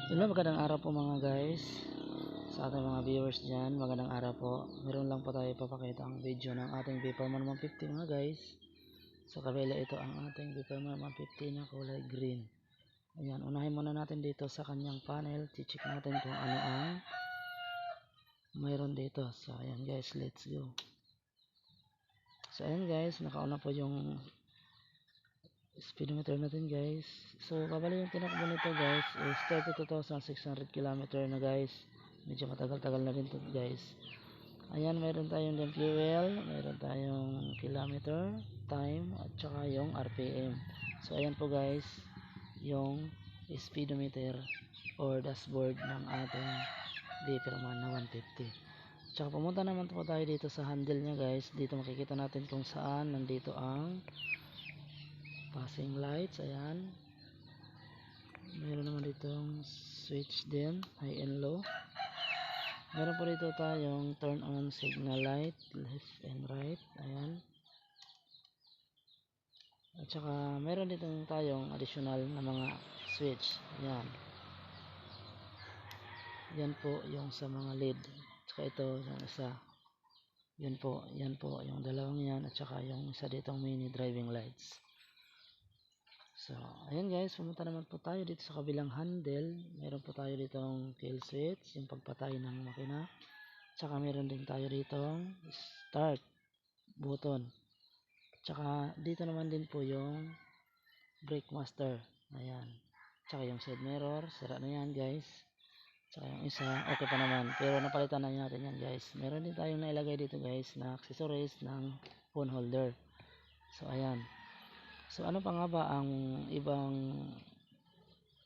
Hello, magandang araw po mga guys. Sa ating mga viewers dyan, magandang araw po. Meron lang po tayo ipapakita ang video ng ating Viperman 150 mga guys. Sa kabila ito ang ating Viperman 150 na kulay green. Ayan, unahin muna natin dito sa kanyang panel. Check natin kung ano ang mayroon dito. So ayan guys, let's go. So ayan guys, nakauna po yung speedometer natin guys. So kabali yung tinakbo nito guys is 32,600 km na guys. Medyo matagal-tagal na rin to guys. Ayan, mayroon tayong din fuel, mayroon tayong kilometer, time, at saka yung RPM. So ayan po guys, yung speedometer or dashboard ng ating Viperman na 150. Tsaka pumunta naman po tayo dito sa handle nya guys. Dito makikita natin kung saan nandito ang passing lights. Ayan, meron naman ditong switch din, high and low. Meron po dito tayong turn on signal light, left and right. Ayan, at saka meron dito tayong additional na mga switch. Ayan, yan po yung sa mga LED. At saka ito yung isa, yan po yung dalawang yan, at saka yung isa ditong mini driving lights. So, ayan guys, pumunta naman po tayo dito sa kabilang handle. Meron po tayo ditong kill switch, yung pagpatay ng makina. Tsaka meron din tayo ditong start button. Tsaka dito naman din po yung brake master. Ayan. Tsaka yung side mirror, sira na yan guys. Tsaka yung isa, okay pa naman. Pero napalitan na natin yan guys. Meron din tayong nailagay dito guys na accessories ng phone holder. So ayan. So ano pa nga ba ang ibang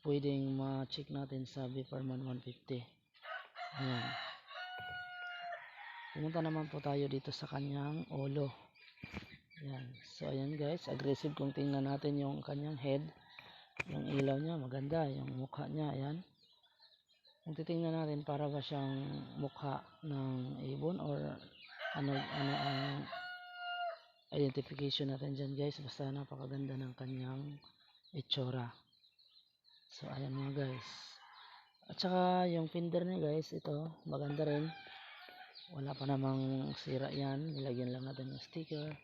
pwedeng ma-check natin sa Viperman 150? Ayan. Pumunta naman po tayo dito sa kanyang olo. Ayan. So ayan guys, aggressive kung tingnan natin yung kanyang head. Yung ilaw niya maganda, yung mukha niya, ayan. Kung titingnan natin, para ba siyang mukha ng ibon or ano ang identification natin dyan guys. Basta napakaganda ng kanyang itsura. So ayan mga guys. At saka yung fender niya guys, ito maganda rin. Wala pa namang sira yan. Nilagyan lang natin yung sticker.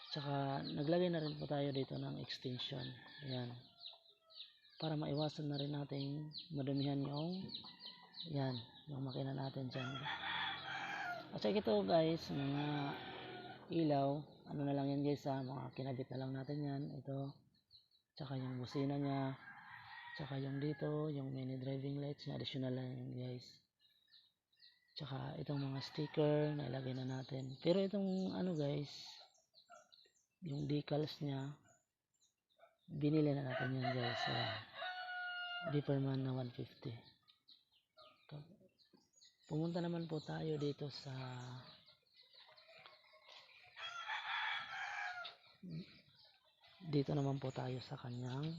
Tsaka naglagay na rin po tayo dito ng extension. Ayan, para maiwasan na rin natin madumihan yung makina natin dyan. At saka ito guys, mga ilaw, ano na lang yan guys, mga kinabit na lang natin yan. Ito, tsaka yung busina nya, tsaka yung dito, yung mini driving lights nya, additional lang yan guys. Tsaka itong mga sticker na ilagay na natin. Pero itong ano guys, yung decals nya, binili na natin yan guys sa Viperman na 150. Pumunta naman po tayo dito sa naman po tayo sa kanyang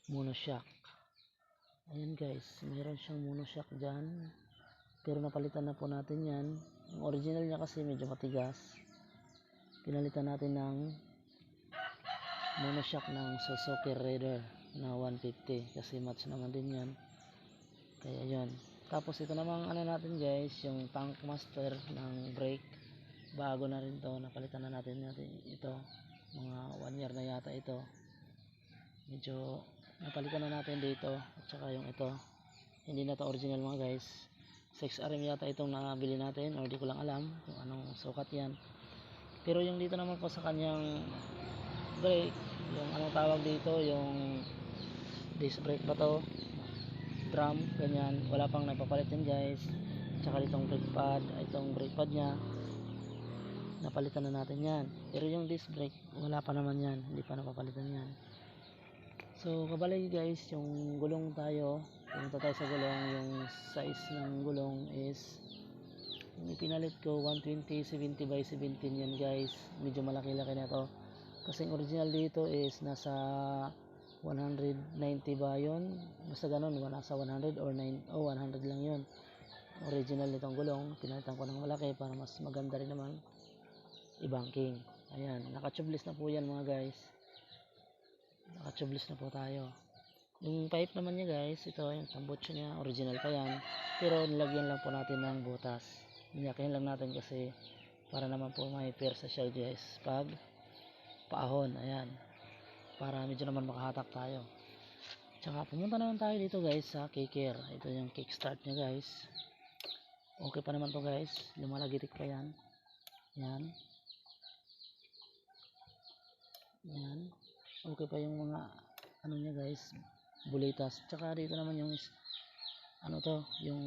monoshock. Ayan guys, meron siyang monoshock dyan, pero napalitan na po natin yan. Yung original niya kasi medyo matigas, pinalitan natin ng monoshock ng Suzuki Raider na 150 kasi match naman din yan. Kaya yun. Tapos ito namang ano natin guys, yung tank master ng brake, bago na rin to, napalitan na natin ito, mga 1 year na yata ito. Medyo napalitan na natin dito. At saka yung ito, hindi na to original mga guys, 6RM yata itong nabili natin, or di ko lang alam kung anong sukat yan. Pero yung dito naman po sa kanyang brake, yung anong tawag dito, yung disc brake ba to, drum, ganyan, wala pang napapalit yan guys. Tsaka itong brake pad nya, napalitan na natin yan. Pero yung disc brake, wala pa naman yan, hindi pa napapalitan yan. So kabali guys, yung gulong tayo, pumunta tayo sa gulong. Yung size ng gulong is, yung ipinalit ko 120/70 by 17 yan guys. Medyo malaki-laki na to, kasi original dito is nasa 190 ba yun, basta ganun, nasa 100 or 9, 100 lang yun original nitong gulong. Pinalitan ko ng malaki para mas maganda rin naman i-banking. Ayan, naka-tubeless na po yan mga guys, naka-tubeless na po tayo. Yung pipe naman niya guys, ito yung tambutso niya, original pa yan, pero nilagyan lang po natin ng butas. Niyakin lang natin kasi para naman po may persa siya guys pag paahon, ayan, para medyo naman makahatak tayo. Tsaka pumunta naman tayo dito guys sa kicker. Ito yung kickstart niya guys, okay pa naman to guys, lumalagitik pa yan. Yan, yan, okay pa yung mga ano niya guys, bulitas. Tsaka dito naman yung ano to, yung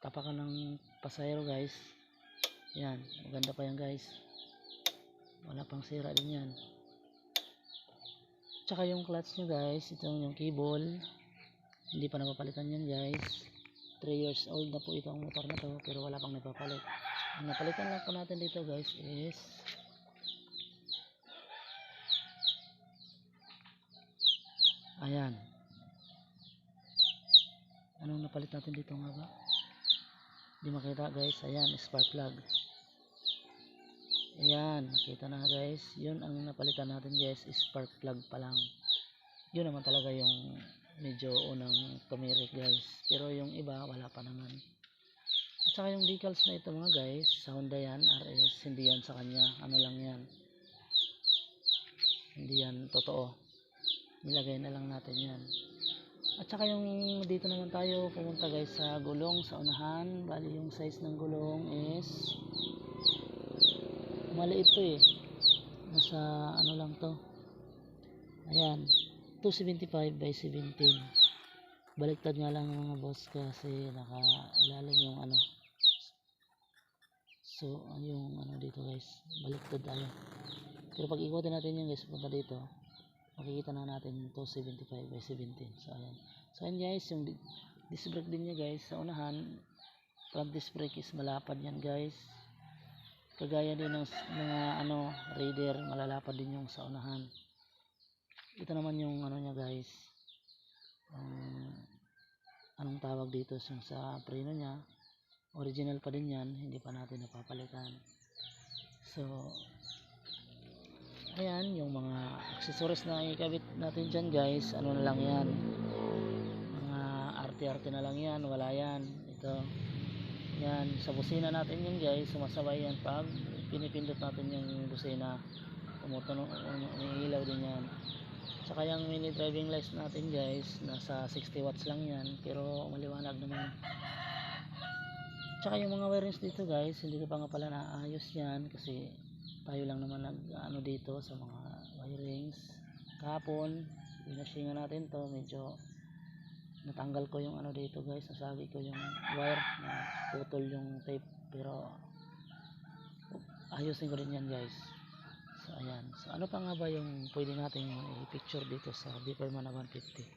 tapakan ng pasayro guys, yan, maganda pa yan guys, wala pang sira din yan. Tsaka yung clutch nyo guys, itong yung cable, hindi pa napapalitan yan guys. 3 years old na po itong motor na to, pero wala pang napapalit. Ang napalitan lang po natin dito guys is ayan, anong napalit natin dito nga ba, hindi makita guys, ayan, spark plug. Ayan, nakita na guys, yun ang napalitan natin guys, spark plug pa lang. Yun naman talaga yung medyo unang tumirik guys, pero yung iba wala pa naman. At saka yung decals na ito mga guys, sa Honda yan, RS, hindi yan sa kanya, ano lang yan, hindi yan totoo, nilagay na lang natin yan. At saka yung dito naman tayo pumunta guys sa gulong sa unahan, bali yung size ng gulong is maliit to eh, nasa ano lang to, ayan, 275 by 17. Baliktad nga lang mga boss kasi naka ilalim yung ano, so yung ano dito guys, baliktad tayo. Pero pag ikutin natin yung guys, punta dito, makikita na natin yung 275 by 17. So ayan, so ayan guys, yung disc brake din niya guys sa unahan, front disc brake is malapad yan guys, kagaya din ng mga ano Raider, malalapad din yung sa unahan. Ito naman yung ano niya guys, anong tawag dito, yung sa preno niya, original pa din yan, hindi pa natin napapalitan. So ayan, yung mga accessories na ikabit natin dyan guys, ano na lang yan, mga arte-arte na lang yan, wala yan. Ito, yan, sa busina natin yun guys, sumasabay yan pag pinipindot natin yung busina, tumutunog, umiilaw din yan. Tsaka yung mini driving lights natin guys, nasa 60 watts lang yan, pero maliwanag naman. Tsaka yung mga wirings dito guys, hindi ko pa nga pala naayos yan kasi tayo lang naman nag ano dito sa mga wirings. Kahapon pinashingan natin to, medyo natanggal ko yung ano dito guys, nasagi ko yung wire, na putol yung tape, pero ayusin ko rin yan guys. So ayan, so ano pa nga ba yung pwede natin i-picture dito sa Beeperman 150.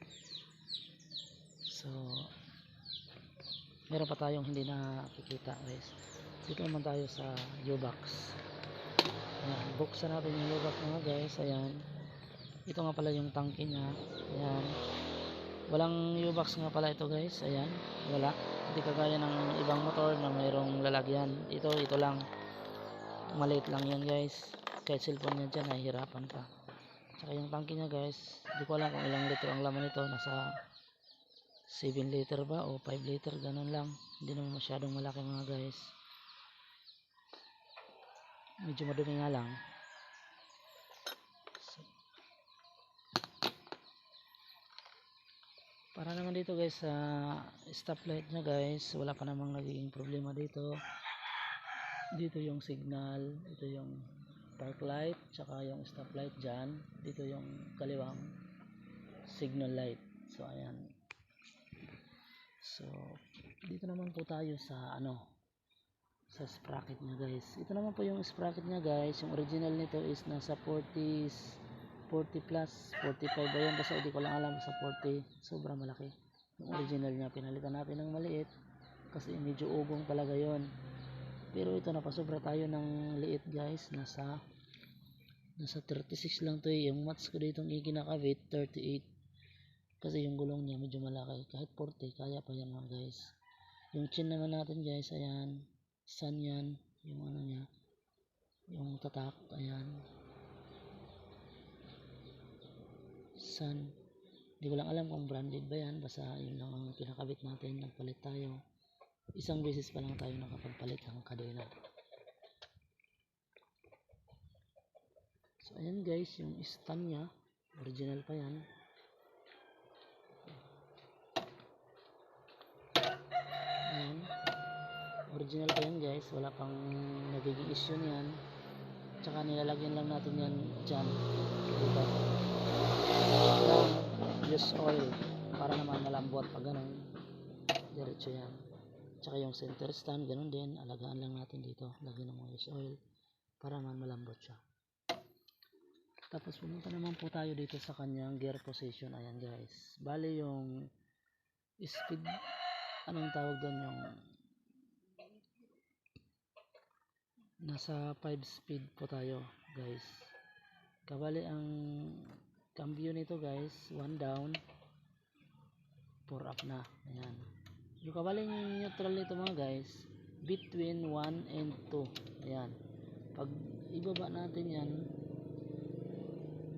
So meron pa tayong hindi nakikita guys. Dito naman tayo sa U-box. Ayan, buksan natin yung U-box mga guys. Ayan, ito nga pala yung tangke nya. Ayan, walang U-box nga pala ito guys. Ayan, wala, hindi kagaya ng ibang motor na mayroong lalagyan. Ito lang, maliit lang yan guys, kahit cellphone nya dyan nahihirapan ka. Tsaka yung tangke nya guys, hindi ko alam kung ilang liter ang laman nito, nasa 7 liter ba o 5 liter, ganun lang, hindi naman masyadong malaki mga guys, medyo madumi nga lang. So, para naman dito guys sa stoplight nya guys, wala pa namang nagiging problema dito. Dito yung signal, ito yung park light, tsaka yung stoplight dyan, dito yung kaliwang signal light. So ayan, so dito naman po tayo sa ano, sa sprocket nya guys. Ito naman po yung sprocket nya guys, yung original nito is nasa 40 plus 45 ba yun, basta hindi ko lang alam, sa 40, sobrang malaki yung original nya. Pinalitan natin ng maliit kasi medyo ugong talaga yon, pero ito napasobra tayo ng liit guys, nasa 36 lang to eh. Yung mats ko dito yung ikinakabit 38 kasi yung gulong niya medyo malaki, kahit 40 kaya pa yan mga guys. Yung chin naman natin guys, ayan, sun yan, yung ano nya, yung tatak, ayan, sun. Hindi ko lang alam kung branded ba yan, basta yun lang ang pinakabit natin. Nagpalit tayo, isang beses pa lang tayo nakapagpalit ng kadena. So ayan guys, yung stand nya original pa yan. Ayan, original pa yan guys, wala pang nagiging issue niyan. Tsaka nilalagyan lang natin yan dyan dito ng use oil para naman malambot pag ganun, diretso yan. Tsaka yung center stand ganun din, alagaan lang natin dito, lagyan ng use oil para naman malambot siya. Tapos pumunta naman po tayo dito sa kanyang gear position. Ayan guys, bali yung speed, anong tawag doon, yung nasa 5 speed po tayo guys. Kabali ang cambio nito guys, 1 down 4 up na. Ayan, yung kabali yung neutral nito mga guys, between 1 and 2. Ayan, pag ibaba natin yan,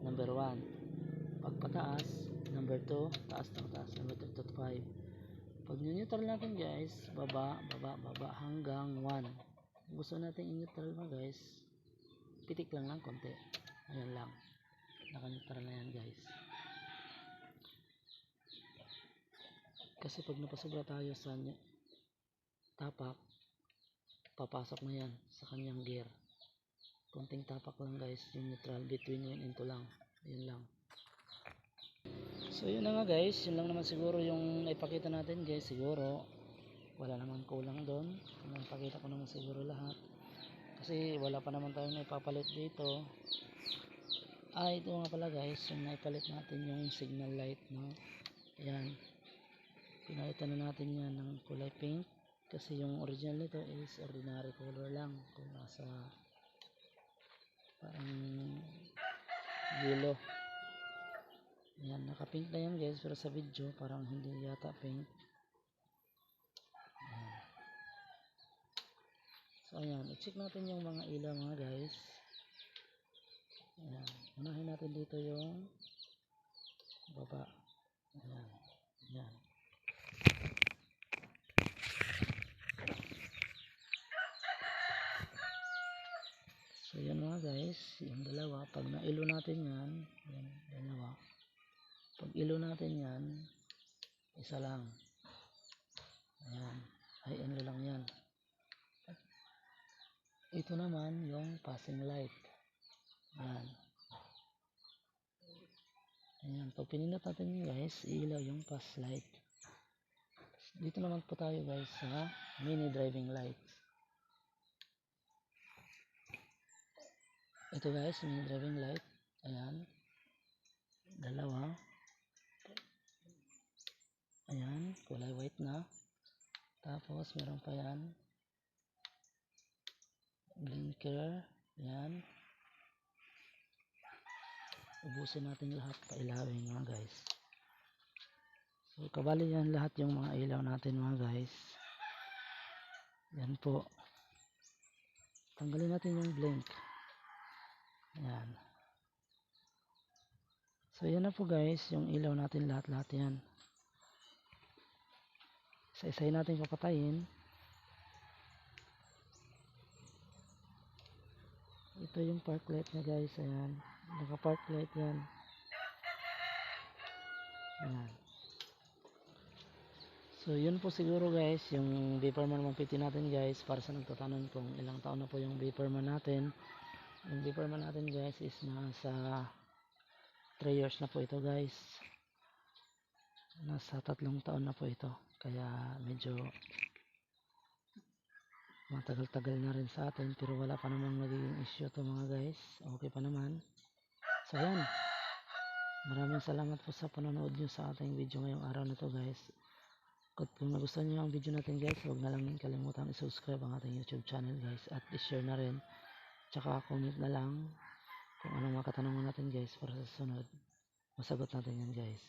number 1. Pag pataas, number 2. Taas ng taas, number 3 to 5. Pag neutral natin guys, baba hanggang 1. Kung gusto natin i-neutral mo guys, pitik lang ng konti. Ayan lang, naka-neutral na yan guys. Kasi pag napasobra tayo sa tapak, papasok na yan sa kanyang gear. Konting tapak lang guys, yung neutral, between 1 and 2 lang. Ayan lang. So yun na nga guys, yun lang naman siguro yung naipakita natin guys. Siguro wala naman kulang doon, napakita ko naman siguro lahat kasi wala pa naman tayong naipapalit dito. Ito nga pala guys, yung naipalit natin yung signal light, no? Ayan, pinalitan na natin yan ng kulay pink kasi yung original nito is ordinary color lang, kung nasa parang yellow. Ayan, naka pink na yan guys, pero sa video parang hindi yata pink. So ayan, i-check natin yung mga ilaw mga guys. Ayan, unahin natin dito yung baba. Ayan, ayan. So yan mga guys, yung dalawa, pag na-ilo natin yan, yan, dalawa. Pag ilo natin yan, isa lang. Ayan, ay ilo lang yan. Ito naman yung passing light. Ayan. Ayan, pag pinindot natin yun guys, ilaw yung pass light. Dito naman po tayo guys sa mini driving lights. Ito guys, mini driving light. Ayan, dalawa. Ayan, kulay white na. Tapos meron pa yan, blinker. Ayan, ubusin natin lahat, pailawin mga guys. So kabali yan lahat yung mga ilaw natin mga guys. Yan po, tanggalin natin yung blink. Ayan, so yan na po guys yung ilaw natin, lahat yan. Isa-isahin natin papatayin. Ito yung park light na guys. Ayan, naka park light yan. Ayan. So yun po siguro guys yung Viperman 150 natin guys. Para sa nagtatanong kung ilang taon na po yung Viperman natin, yung Viperman natin guys is nasa 3 years na po ito guys. Nasa 3 taon na po ito, kaya medyo matagal-tagal na rin sa atin, pero wala pa namang nagiging issue to mga guys. Okay pa naman. So yan, maraming salamat po sa panonood nyo sa ating video ngayong araw na to guys. Kung nagustuhan nyo ang video natin guys, huwag na lang kalimutan i-subscribe ang ating YouTube channel guys, at i-share na rin. Tsaka comment na lang kung anong mga katanungan natin guys, para sa susunod masagot natin yan guys.